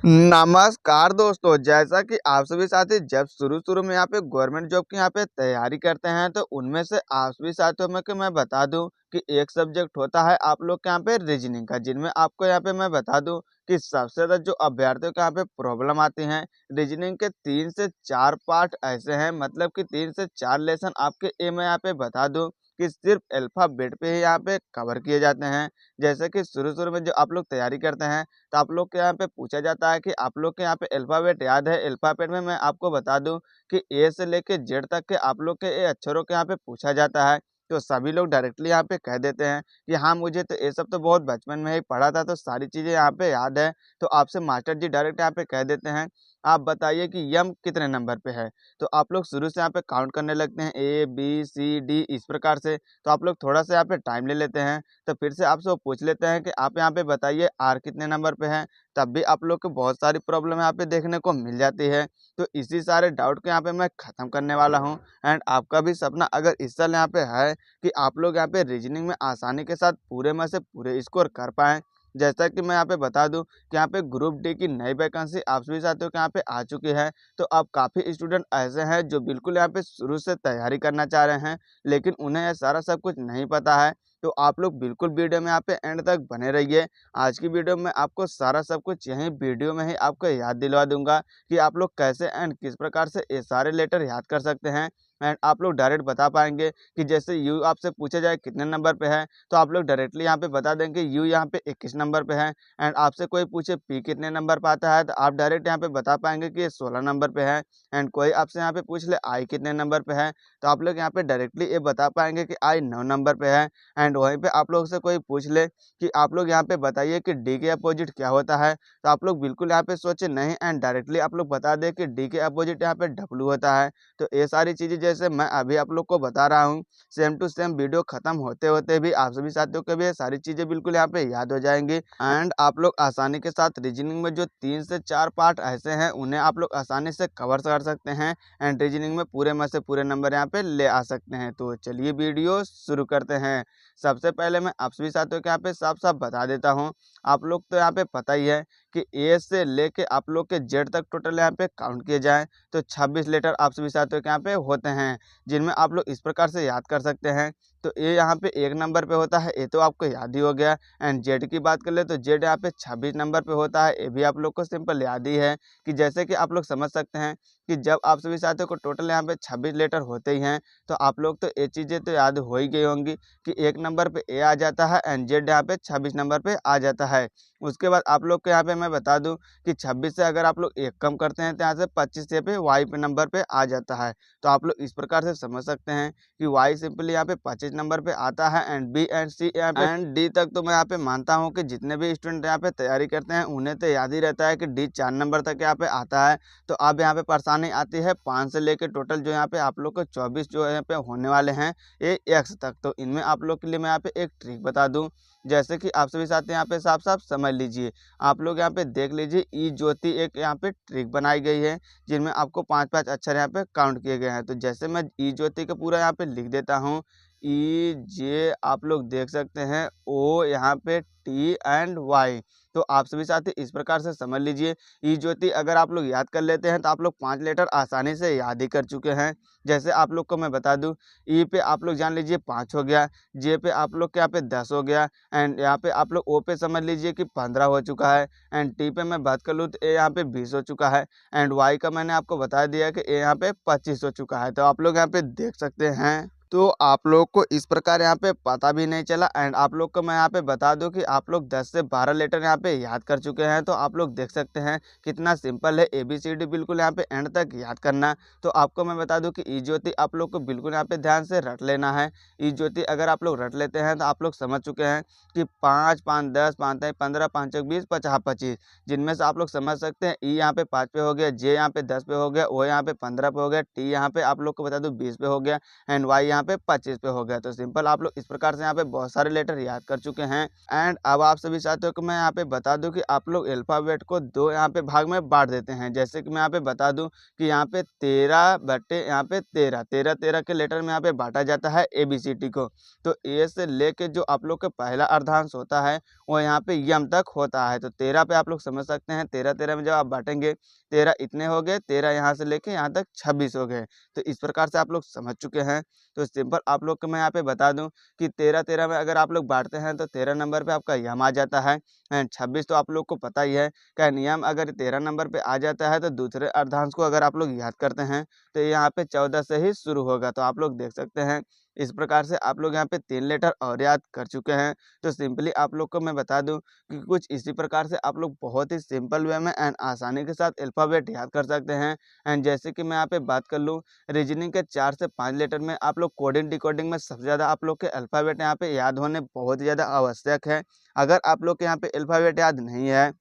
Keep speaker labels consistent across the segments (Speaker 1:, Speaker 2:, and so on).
Speaker 1: नमस्कार दोस्तों, जैसा कि आप सभी साथी जब शुरू-शुरू में यहाँ पे गवर्नमेंट जॉब की यहाँ पे तैयारी करते हैं, तो उनमें से आप सभी साथियों में कि मैं बता दूँ कि एक सब्जेक्ट होता है आप लोग के यहाँ पे रीजनिंग का, जिनमें आपको यहाँ पे मैं बता दूँ कि सबसे ज़्यादा जो अभ्यर्थियों के यहाँ पे प्रॉब्लम आती हैं, रीजनिंग के 3 से 4 पार्ट ऐसे हैं, मतलब कि 3 से 4 लेसन आपके मैं यहाँ पे बता दूँ कि सिर्फ़ अल्फ़ाबेट पे ही यहाँ पे कवर किए जाते हैं। जैसे कि शुरू-शुरू में जो आप लोग तैयारी करते हैं, तो आप लोग के यहाँ पे पूछा जाता है कि आप लोग के यहाँ पे अल्फ़ाबेट याद है? अल्फ़ाबेट में मैं आपको बता दूँ कि ए से लेके जेड तक के आप लोग के ये अक्षरों के यहाँ पे पूछा जाता है। तो सभी लोग डायरेक्टली यहाँ पे कह देते हैं कि हाँ, मुझे तो ये सब तो बहुत बचपन में ही पढ़ा था, तो सारी चीज़ें यहाँ पे याद है। तो आपसे मास्टर जी डायरेक्ट यहाँ पे कह देते हैं, आप बताइए कि यम कितने नंबर पे है? तो आप लोग शुरू से यहाँ पे काउंट करने लगते हैं ए, बी, सी, डी इस प्रकार से। तो आप लोग थोड़ा-सा यहाँ पे टाइम ले लेते हैं। तो फिर से आपसे वो पूछ लेते हैं कि आप यहाँ पे बताइए आर कितने नंबर पे है? तब भी आप लोग को बहुत सारी प्रॉब्लम यहाँ पे देखने को मिल जाती है। तो इसी सारे डाउट को यहाँ पे मैं ख़त्म करने वाला हूँ एंड आपका भी सपना अगर इस साल यहाँ पे है कि आप लोग यहाँ पे रीजनिंग में आसानी के साथ पूरे में से पूरे स्कोर कर पाएँ। जैसा कि मैं यहाँ पे बता दूँ कि यहाँ पे ग्रुप डी की नई वैकेंसी आप सभी साथियों के यहाँ पे आ चुकी है। तो अब काफ़ी स्टूडेंट ऐसे हैं जो बिल्कुल यहाँ पे शुरू से तैयारी करना चाह रहे हैं, लेकिन उन्हें ये सारा सब कुछ नहीं पता है। तो आप लोग बिल्कुल वीडियो में यहाँ पे एंड तक बने रहिए। आज की वीडियो में आपको सारा सब कुछ यहीं वीडियो में ही आपको याद दिलवा दूँगा कि आप लोग कैसे एंड किस प्रकार से ये सारे लेटर याद कर सकते हैं एंड आप लोग डायरेक्ट बता पाएँगे कि जैसे यू आपसे पूछा जाए कितने नंबर पे है, तो आप लोग डायरेक्टली यहाँ पे बता देंगे यू यहाँ पे 21 नंबर पे है एंड आपसे कोई पूछे पी कितने नंबर पे आता है, तो आप डायरेक्ट यहाँ पे बता पाएँगे कि ये 16 नंबर पे है एंड कोई आपसे यहाँ पे पूछ ले आई कितने नंबर पे है, तो आप लोग यहाँ पे डायरेक्टली ये बता पाएँगे कि आई 9 नंबर पे है एंड वहीं पे आप लोग से कोई पूछ ले कि आप लोग यहाँ पे बताइए कि डी के अपोजिट क्या होता है? तो आप लोग बिल्कुल यहाँ पे सोचे नहीं एंड डायरेक्टली आप लोग बता दें कि डी के अपोजिट यहाँ पे डब्ल्यू होता है। तो ये सारी चीज़ें जैसे मैं अभी आप लोग को बता रहा हूँ, सेम टू सेम वीडियो खत्म होते-होते भी आप सभी साथियों को भी ये सारी चीज़ें बिल्कुल यहाँ पे याद हो जाएँगी एंड आप लोग आसानी के साथ रीजनिंग में जो 3 से 4 पार्ट ऐसे हैं, उन्हें आप लोग आसानी से कवर कर सकते हैं एंड रीजनिंग में पूरे में से पूरे नंबर यहाँ पे ले आ सकते हैं। तो चलिए वीडियो शुरू करते हैं। सबसे पहले मैं आप सभी साथियों को यहाँ पे साफ-साफ बता देता हूँ, आप लोग तो यहाँ पे पता ही है कि ए से लेके आप लोग के जेड तक टोटल यहाँ पे काउंट किए जाएँ, तो 26 लेटर आप सभी साथियों के यहाँ पे होते हैं, जिनमें आप लोग इस प्रकार से याद कर सकते हैं। तो ए यहाँ पे 1 नंबर पे होता है, ये तो आपको याद ही हो गया एंड जेड की बात कर ले तो जेड यहाँ पे 26 नंबर पे होता है, ये भी आप लोग को सिंपल याद ही है कि जैसे कि आप लोग समझ सकते हैं कि जब आप सभी साथियों को टोटल यहाँ पे 26 लेटर होते ही हैं, तो आप लोग तो ये चीज़ें तो याद हो ही गई होंगी कि 1 नंबर पे ए आ जाता है एंड जेड यहाँ पे 26 नंबर पे आ जाता है। उसके बाद आप लोग को यहाँ पे मैं बता दूँ कि 26 से अगर आप लोग 1 कम करते हैं तो यहाँ से 25 यहाँ पे वाई पे नंबर पे आ जाता है। तो आप लोग इस प्रकार से समझ सकते हैं कि वाई सिंपली यहाँ पे 25 नंबर पे आता है एंड बी एंड सी यहाँ पे एंड डी तक तो मैं यहाँ पे मानता हूँ कि जितने भी स्टूडेंट यहाँ पे तैयारी करते हैं उन्हें तो याद ही रहता है कि डी 4 नंबर तक यहाँ पे आता है। तो अब यहाँ पे परेशानी आती है 5 से लेके टोटल जो यहाँ पे आप लोग को 24 जो यहाँ पे होने वाले हैं ये एक्स तक। तो इनमें आप लोग के लिए मैं यहाँ पे एक ट्रिक बता दूँ, जैसे कि आप सभी साथी यहाँ पे साफ-साफ समझ लीजिए। आप लोग यहाँ पे देख लीजिए ई ज्योति एक यहाँ पे ट्रिक बनाई गई है, जिनमें आपको 5-5 अक्षर यहाँ पे काउंट किए गए हैं। तो जैसे मैं ई ज्योति का पूरा यहाँ पे लिख देता हूँ, ई जे आप लोग देख सकते हैं ओ यहाँ पे टी एंड वाई। तो आप सभी साथी इस प्रकार से समझ लीजिए, ई ज्योति अगर आप लोग याद कर लेते हैं तो आप लोग 5 लेटर आसानी से याद ही कर चुके हैं। जैसे आप लोग को मैं बता दूँ, ई पे आप लोग जान लीजिए 5 हो गया, जे पे आप लोग के यहाँ पे 10 हो गया एंड यहाँ पे आप लोग ओ पे समझ लीजिए कि 15 हो चुका है एंड टी पे मैं बात कर लूँ तो ए यहाँ पे 20 हो चुका है एंड वाई का मैंने आपको बता दिया कि ए यहाँ पे 25 हो चुका है। तो आप लोग यहाँ पे देख सकते हैं। तो आप लोग को इस प्रकार यहाँ पे पता भी नहीं चला एंड आप लोग को मैं यहाँ पे बता दूं कि आप लोग 10 से 12 लेटर यहाँ पे याद कर चुके हैं। तो आप लोग देख सकते हैं कितना सिंपल है, ABCD बिल्कुल यहाँ पे एंड तक याद करना। तो आपको मैं बता दूं कि ई ज्योति आप लोग को बिल्कुल यहाँ पे ध्यान से रट लेना है। ई ज्योति अगर आप लोग रट लेते हैं तो आप लोग समझ चुके हैं कि 5, 5, 10, 5, 3, 15, 5, 1, 20, 50, 25, जिनमें से आप लोग समझ सकते हैं ई यहाँ पे 5 पे हो गया, जे यहाँ पे 10 पे हो गया, ओ यहाँ पे 15 पे हो गया, टी यहाँ पे आप लोग को बता दूँ 20 पे हो गया एंड वाई यहाँ यहाँ पे 25 पे हो गया। तो सिंपल आप लोग इस प्रकार से यहाँ पे बहुत सारे लेटर याद कर चुके हैं। एंड अब आप सभी साथियों को मैं यहाँ पे बता दूं कि आप लोग अल्फ़ाबेट को 2 यहाँ पे भाग में बाँट देते हैं। जैसे कि मैं यहाँ पे बता दूं कि यहाँ पे 13 बटे यहाँ पे 13, 13 के लेटर में यहाँ पे बाँटा जाता है ABCD को। तो ए से लेके जो आप लोग का पहला अर्धांश होता है वो यहाँ पे यम तक होता है। तो 13 पे आप लोग समझ सकते हैं, 13 में जब आप बाँटेंगे 13 इतने हो गए, 13 यहाँ से लेके यहाँ तक 26 हो गए। तो इस प्रकार से आप लोग समझ चुके हैं। तो सिंपल आप लोग को मैं यहाँ पे बता दूं कि 13 में अगर आप लोग बाँटते हैं तो 13 नंबर पे आपका यम आ जाता है। एंड 26 तो आप लोग को पता ही है का नियम, अगर 13 नंबर पे आ जाता है तो दूसरे अर्धांश को अगर आप लोग याद करते हैं तो यहाँ पे 14 से ही शुरू होगा। तो आप लोग देख सकते हैं इस प्रकार से आप लोग यहाँ पे 3 लेटर और याद कर चुके हैं। तो सिंपली आप लोग को मैं बता दूं कि कुछ इसी प्रकार से आप लोग बहुत ही सिंपल वे में एंड आसानी के साथ अल्फ़ाबेट याद कर सकते हैं। एंड जैसे कि मैं यहाँ पे बात कर लूँ, रीजनिंग के 4 से 5 लेटर में आप लोग कोडिंग डिकोडिंग में सबसे ज़्यादा आप लोग के अल्फ़ाबेट यहाँ पे याद होने बहुत ही ज़्यादा आवश्यक है। अगर आप लोग के यहाँ पे अल्फ़ाबेट याद नहीं है,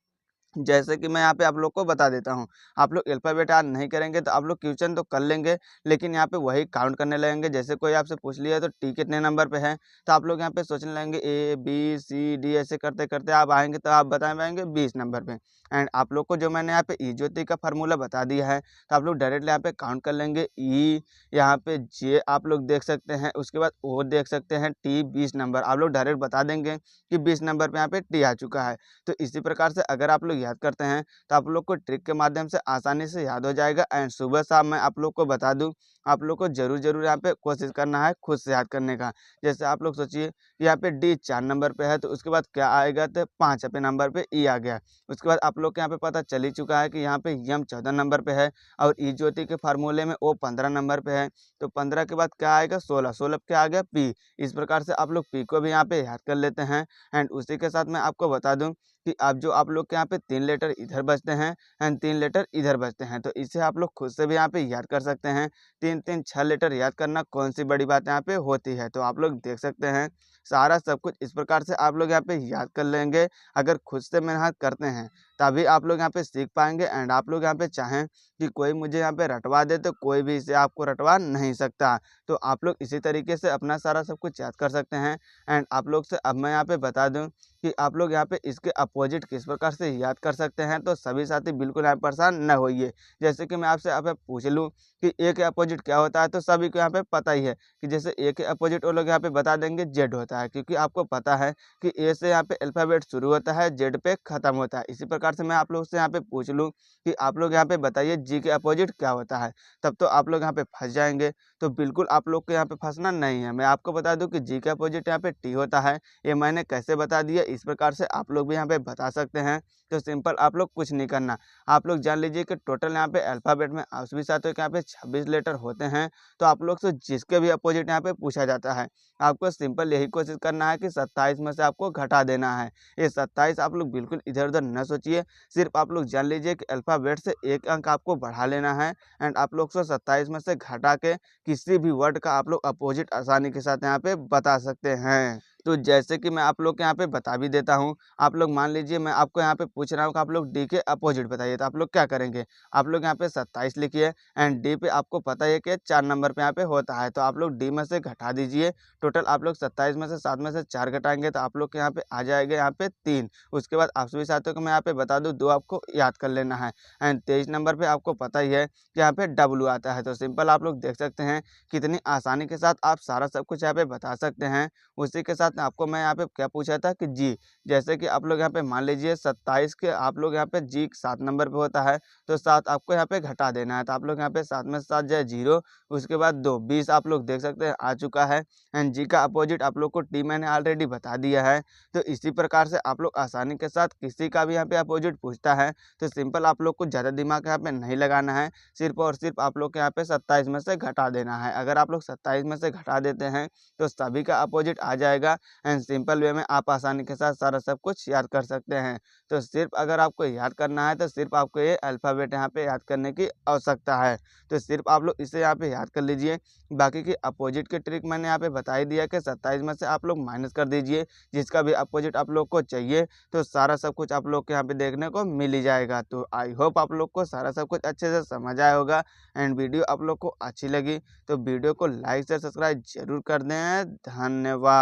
Speaker 1: जैसे कि मैं यहाँ पे आप लोग को बता देता हूँ, आप लोग अल्फ़ाबेट याद नहीं करेंगे तो आप लोग क्वेश्चन तो कर लेंगे, लेकिन यहाँ पे वही काउंट करने लगेंगे। जैसे कोई आपसे पूछ लिया तो टी कितने नंबर पे है, तो आप लोग यहाँ पे सोचने लगेंगे ABCD ऐसे करते-करते आप आएँगे तो आप बता पाएँगे 20 नंबर पे। एंड आप लोग को जो मैंने यहाँ पे ई ज्योति का फ़ॉर्मूला बता दिया है, तो आप लोग डायरेक्टली यहाँ पे काउंट कर लेंगे। ई, यहाँ पे जे आप लोग देख सकते हैं, उसके बाद ओ देख सकते हैं, टी 20 नंबर आप लोग डायरेक्ट बता देंगे कि 20 नंबर पे यहाँ पे टी आ चुका है। तो इसी प्रकार से अगर आप लोग याद करते हैं तो आप लोग को ट्रिक के माध्यम से आसानी से याद हो जाएगा। एंड सुबह शाम मैं आप लोग को बता दूं, आप लोग को ज़रूर यहाँ पे कोशिश करना है खुद से याद करने का। जैसे आप लोग सोचिए कि यहाँ पे डी 4 नंबर पे है तो उसके बाद क्या आएगा, तो 5 पे नंबर पे ई आ गया। उसके बाद आप लोग को यहाँ पे पता चल ही चुका है कि यहाँ पे यम 14 नंबर पे है और ई ज्योति के फार्मूले में ओ 15 नंबर पे है। तो 15 के बाद क्या आएगा, 16, 16 पे क्या आ गया, पी। इस प्रकार से आप लोग पी को भी यहाँ पे याद कर लेते हैं। एंड उसी के साथ मैं आपको बता दूं कि आप लोग के यहाँ पे 3 लेटर इधर बजते हैं एंड 3 लेटर इधर बजते हैं। तो इसे आप लोग खुद से भी यहाँ पे याद कर सकते हैं। 3-3 6 लेटर याद करना कौन सी बड़ी बात यहाँ पे होती है। तो आप लोग देख सकते हैं सारा सब कुछ इस प्रकार से आप लोग यहाँ पे याद कर लेंगे। अगर खुद से मेहनत करते हैं तभी आप लोग यहाँ पे सीख पाएँगे। एंड आप लोग यहाँ पे चाहें कि कोई मुझे यहाँ पे रटवा दे तो कोई भी इसे आपको रटवा नहीं सकता। तो आप लोग इसी तरीके से अपना सारा सब कुछ याद कर सकते हैं। एंड आप लोग से अब मैं यहाँ पे बता दूँ कि आप लोग यहाँ पे इसके अपोजिट किस प्रकार से याद कर सकते हैं। तो सभी साथी बिल्कुल यहाँ पे परेशान न होइए। जैसे कि मैं आपसे यहाँ पे पूछ लूँ कि ए के अपोजिट क्या होता है, तो सभी को यहाँ पे पता ही है कि जैसे ए के अपोजिट वो लोग यहाँ पे बता देंगे जेड होता है, क्योंकि आपको पता है कि ए से यहाँ पे अल्फ़ाबेट शुरू होता है, जेड पे ख़त्म होता है। इसी प्रकार से मैं आप लोग से यहाँ पे पूछ लूँ कि आप लोग यहाँ पे बताइए जी के अपोजिट क्या होता है, तब तो आप लोग यहाँ पे फँस जाएँगे। तो बिल्कुल आप लोग को यहाँ पे फँसना नहीं है। मैं आपको बता दूँ कि जी के अपोजिट यहाँ पे टी होता है। ये मैंने कैसे बता दिया, इस प्रकार से आप लोग भी यहाँ पे बता सकते हैं। तो सिंपल आप लोग कुछ नहीं करना, आप लोग जान लीजिए कि टोटल यहाँ पे अल्फ़ाबेट में सभी साथियों के यहाँ पे 26 लेटर होते हैं। तो आप लोग से जिसके भी अपोजिट यहाँ पे पूछा जाता है, आपको सिंपल यही कोशिश करना है कि 27 में से आपको घटा देना है। ये 27 आप लोग बिल्कुल इधर-उधर न सोचिए, सिर्फ आप लोग जान लीजिए कि अल्फ़ाबेट से 1 अंक आपको बढ़ा लेना है। एंड आप लोग 27 में से घटा के किसी भी वर्ड का आप लोग अपोजिट आसानी के साथ यहाँ पे बता सकते हैं। तो जैसे कि मैं आप लोग के यहाँ पे बता भी देता हूँ, आप लोग मान लीजिए मैं आपको यहाँ पे पूछ रहा हूँ कि आप लोग डी के अपोजिट बताइए, तो आप लोग क्या करेंगे? आप लोग यहाँ पे 27 लिखिए एंड डी पे आपको पता है कि 4 नंबर पे यहाँ पे होता है, तो आप लोग डी में से घटा दीजिए। टोटल आप लोग 27 में से 7 में से 4 घटाएँगे तो आप लोग के यहाँ पे आ जाएगा यहाँ पे 3। उसके बाद आप सभी साथियों को मैं यहाँ पे बता दूँ 2 आपको याद कर लेना है। एंड 23 नंबर पे आपको पता ही है कि यहाँ पे डब्लू आता है। तो सिंपल आप लोग देख सकते हैं कितनी आसानी के साथ आप सारा सब कुछ यहाँ पे बता सकते हैं। उसी के साथ आपको मैं यहाँ पे क्या पूछा था कि जी, जैसे कि आप लोग यहाँ पे मान लीजिए 27 के आप लोग यहाँ पे जी 7 नंबर पे होता है, तो 7 आपको यहाँ पे घटा देना है। तो आप लोग यहाँ पे 7 में से 7 जाए 0, उसके बाद 2, 20 आप लोग देख सकते हैं आ चुका है। एंड जी का अपोजिट आप लोग को टी मैंने ऑलरेडी बता दिया है। तो इसी प्रकार से आप लोग आसानी के साथ किसी का भी यहाँ पे अपोजिट पूछता है तो सिंपल आप लोग को ज़्यादा दिमाग यहाँ पे नहीं लगाना है, सिर्फ और सिर्फ आप लोग के यहाँ पे 27 में से घटा देना है। अगर आप लोग 27 में से घटा देते हैं तो सभी का अपोजिट आ जाएगा। एंड सिंपल वे में आप आसानी के साथ सारा सब कुछ याद कर सकते हैं। तो सिर्फ अगर आपको याद करना है तो सिर्फ आपको ये अल्फ़ाबेट यहाँ पे याद करने की आवश्यकता है। तो सिर्फ आप लोग इसे यहाँ पे याद कर लीजिए। बाकी की अपोजिट की ट्रिक मैंने यहाँ पे बता ही दिया कि 27 में से आप लोग माइनस कर दीजिए, जिसका भी अपोजिट आप लोग को चाहिए, तो सारा सब कुछ आप लोग को यहाँ पे देखने को मिल ही जाएगा। तो आई होप आप लोग को सारा सब कुछ अच्छे से समझ आया होगा एंड वीडियो आप लोग को अच्छी लगी तो वीडियो को लाइक से सब्सक्राइब जरूर कर दें। धन्यवाद।